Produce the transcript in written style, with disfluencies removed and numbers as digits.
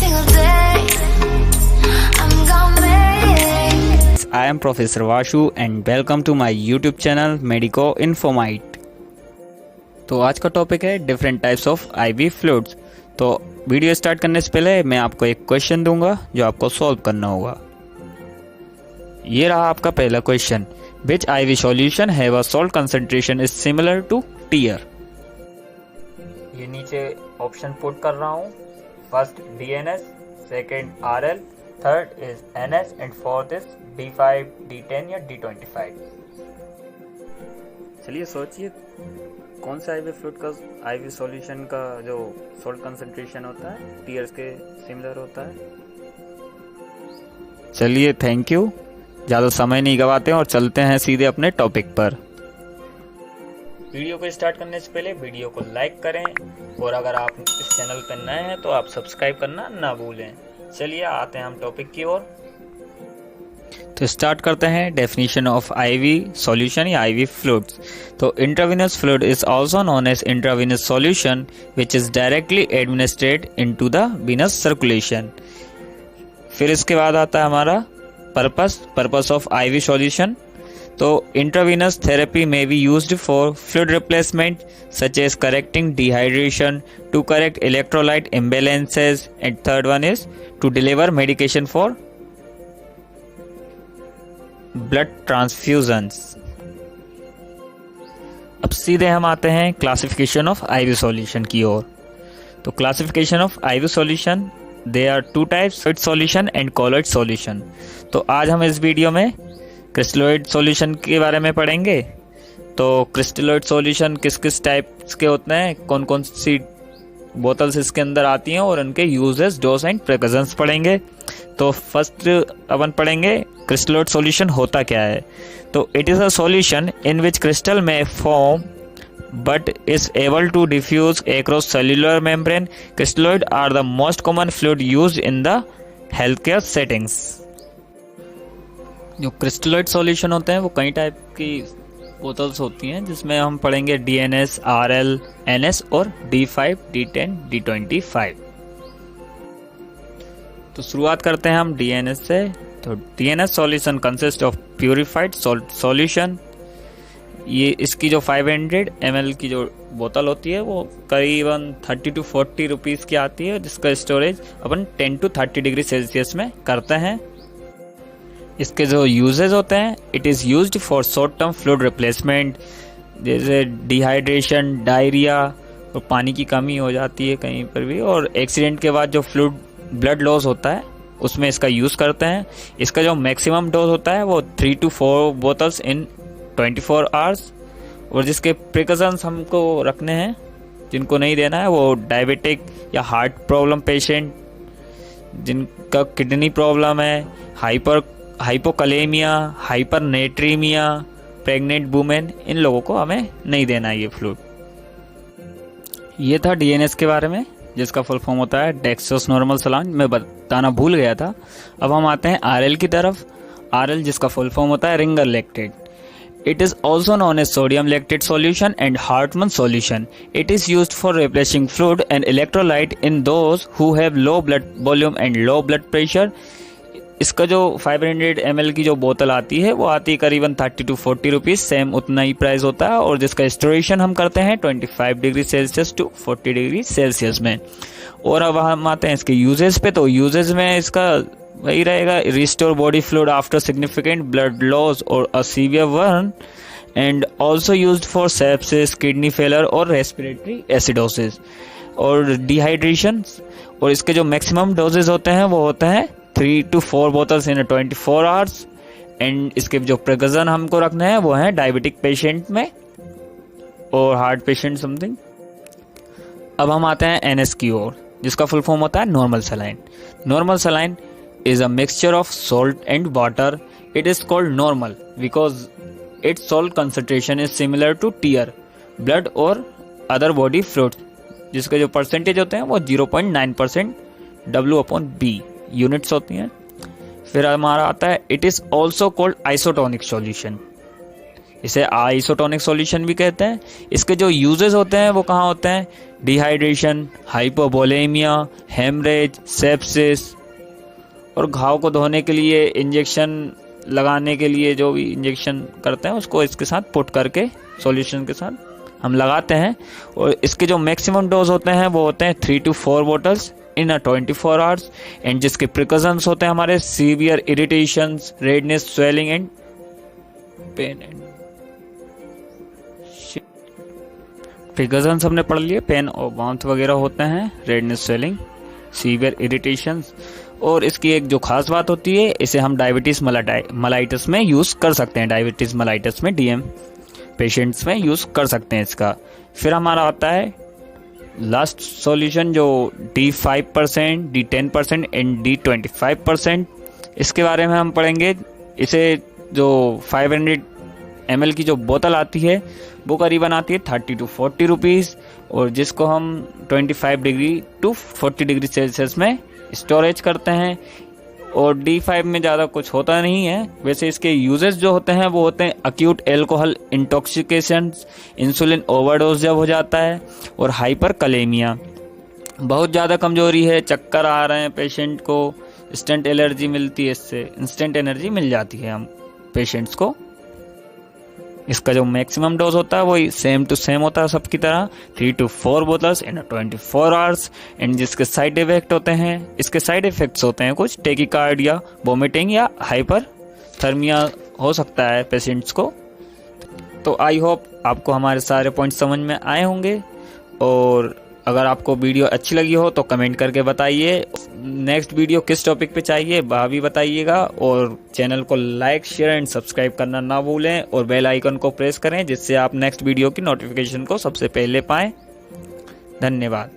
single day. I'm gonna make. I am Professor Vashu and welcome to my YouTube channel Medico Infomite। तो आज का topic है different types of ivy fluids. तो video start करने से पहले मैं आपको एक क्वेश्चन दूंगा जो आपको सॉल्व करना होगा। ये रहा आपका पहला question, which IV solution have a salt concentration is similar to tear. ये नीचे ऑप्शन पुट कर रहा हूँ। First DNS, second RL, third is NS and fourth is D5, D10 या D25। चलिए सोचिए कौन सा आईवी फ्लूइड का आईवी सॉल्यूशन का जो सॉल्ट कंसंट्रेशन होता है टीयर्स के सिमिलर होता है। चलिए थैंक यू, ज़्यादा समय नहीं गवाते हैं और चलते हैं सीधे अपने टॉपिक पर। वीडियो को स्टार्ट करने से पहले वीडियो को लाइक करें और अगर आप इस चैनल पर नए हैं तो आप सब्सक्राइब करना ना भूलें। चलिए आते हैं हम टॉपिक की ओर। तो स्टार्ट करते हैं डेफिनेशन ऑफ आईवी सॉल्यूशन या आईवी फ्लूइड्स। तो intravenous fluid is also known as intravenous solution which is directly administered into the venous circulation. फिर इसके बाद आता है हमारा पर्पस ऑफ आईवी सॉल्यूशन। तो intravenous therapy may be used for fluid replacement such as correcting dehydration, to correct electrolyte imbalances, and third one is to deliver medication for blood transfusions। अब सीधे हम आते हैं क्लासिफिकेशन ऑफ आईवी सॉल्यूशन की ओर। तो classification of IV solution, they are two types, fluid solution and colloid solution. तो आज हम इस वीडियो में क्रिस्टलोइड सॉल्यूशन के बारे में पढ़ेंगे। तो क्रिस्टलोइड सॉल्यूशन किस किस टाइप्स के होते हैं, कौन कौन सी बोतल्स इसके अंदर आती हैं और उनके यूजेस, डोज एंड प्रिकॉशंस पढ़ेंगे। तो फर्स्ट अपन पढ़ेंगे क्रिस्टलोइड सॉल्यूशन होता क्या है। तो it is a solution in which crystal में form but is able to diffuse across cellular membrane. Crystalloid are the most common fluid used in the healthcare settings। जो क्रिस्टलोइड solution होते हैं वो कई टाइप की बोतल्स होती हैं जिसमें हम पढ़ेंगे DNS, RL, NS और D5, D10, D25। तो शुरुआत करते हैं हम DNS से। तो DNS solution consist of purified salt solution. ये इसकी जो 500 ml की जो बोतल होती है वो करीबन 30 to 40 रुपीज़ की आती है, जिसका storage upon 10 to 30 degree Celsius में करते हैं। इसके जो यूजेस होते हैं, it is used for short term fluid replacement, जैसे डिहाइड्रेशन, डायरिया और पानी की कमी हो जाती है कहीं पर भी, और एक्सीडेंट के बाद जो फ्लूइड ब्लड लॉस होता है उसमें इसका यूज़ करते हैं। इसका जो मैक्सिमम डोज होता है वो 3 to 4 बोतल्स इन 24 आवर्स। और जिसके प्रिकॉशंस हमको रखने हैं, जिनको नहीं देना है, वो डायबिटिक या हार्ट प्रॉब्लम पेशेंट, जिनका किडनी प्रॉब्लम है, हाइपोकलेमिया, हाइपरनेट्रीमिया, प्रेग्नेंट वुमेन, इन लोगों को हमें नहीं देना है ये फ्लूइड। ये था DNS के बारे में, जिसका फुल फॉर्म होता है डेक्सोस नॉर्मल सलाइन। मैं बताना भूल गया था। अब हम आते हैं RL की तरफ। RL जिसका फुल फॉर्म होता है Ringer lactate. It is also known as sodium lactate solution and Hartmann solution. It is used for replacing fluid and electrolyte in those who have low blood volume and low blood pressure। इसका जो 500 ml की जो बोतल आती है वो आती है करीबन 30 to 40 रुपीज़, सेम उतना ही प्राइस होता है, और जिसका स्टोरेशन हम करते हैं 25 degree Celsius to 40 degree Celsius में। और अब हम आते हैं इसके यूजेस पे। तो यूजेस में इसका वही रहेगा, restore body fluid after significant blood loss और a severe burn, and also used for sepsis, kidney failure और रेस्पिरेटरी एसिडोसिस और डिहाइड्रेशन। और इसके जो मैक्सिमम डोजेज होते हैं वो होते हैं 3 to 4 bottles in 24 hours. And इसके जो प्रिकॉशन हमको रखने हैं वो हैं डायबिटिक पेशेंट में और हार्ट पेशेंट समथिंग। अब हम आते हैं NS की ओर, जिसका फुल फॉर्म होता है normal saline. Normal saline is a mixture of salt and water. It is called normal because its salt concentration is similar to tear, blood और other body fluids, जिसके जो परसेंटेज होते हैं वो 0.9% W/B यूनिट्स होती हैं। फिर हमारा आता है it is also called isotonic solution. इसे आइसोटोनिक सॉल्यूशन भी कहते हैं। इसके जो यूजेस होते हैं वो कहाँ होते हैं, डिहाइड्रेशन, हाइपोवोलेमिया, हेमरेज, सेप्सिस। और घाव को धोने के लिए इंजेक्शन लगाने के लिए जो भी इंजेक्शन करते हैं उसको इसके साथ पुट करके सॉल्यूशन के साथ हम लगाते हैं। और इसके जो मैक्सिमम डोज होते हैं वो होते हैं 3 to 4 bottles in a 24 hours. And जिसके प्रिकॉशंस होते हैं हमारे severe irritations, redness, swelling and pain. And precautions हमने पढ़ लिए, पेन और वांत वगैरह होते हैं, रेडनेस, स्वेलिंग, सीवियर इरिटेशंस। और इसकी एक जो खास बात होती है, इसे हम डायबिटीज मलाइटिस में यूज़ कर सकते हैं। डायबिटीज मलाइटिस में DM पेशेंट्स में यूज़ कर सकते हैं इसका। फिर हमारा आता है लास्ट सॉल्यूशन जो D5%, D10% एंड D25%। इसके बारे में हम पढ़ेंगे। इसे जो 500 ml की जो बोतल आती है वो करीबन आती है 30 to 40 रुपीज़, और जिसको हम 25 डिग्री to 40 डिग्री सेल्सियस में स्टोरेज करते हैं। और D5 में ज़्यादा कुछ होता नहीं है। वैसे इसके यूजेस जो होते हैं वो होते हैं acute alcohol intoxication, insulin overdose जब हो जाता है, और हाइपर कलेमिया। बहुत ज़्यादा कमजोरी है, चक्कर आ रहे हैं पेशेंट को, इंस्टेंट एलर्जी मिलती है, इससे इंस्टेंट एनर्जी मिल जाती है हम पेशेंट्स को। इसका जो मैक्सिमम डोज होता है वही सेम टू सेम होता है सबकी तरह, 3 to 4 bottles in 24 hours. And जिसके साइड इफेक्ट होते हैं, इसके साइड इफेक्ट्स होते हैं कुछ टेकिकार्डिया, वोमिटिंग या हाइपर थर्मिया हो सकता है पेशेंट्स को। तो आई होप आपको हमारे सारे पॉइंट्स समझ में आए होंगे। और अगर आपको वीडियो अच्छी लगी हो तो कमेंट करके बताइए। नेक्स्ट वीडियो किस टॉपिक पे चाहिए वह भी बताइएगा। और चैनल को लाइक, शेयर एंड सब्सक्राइब करना ना भूलें, और बेल आइकन को प्रेस करें जिससे आप नेक्स्ट वीडियो की नोटिफिकेशन को सबसे पहले पाएं। धन्यवाद।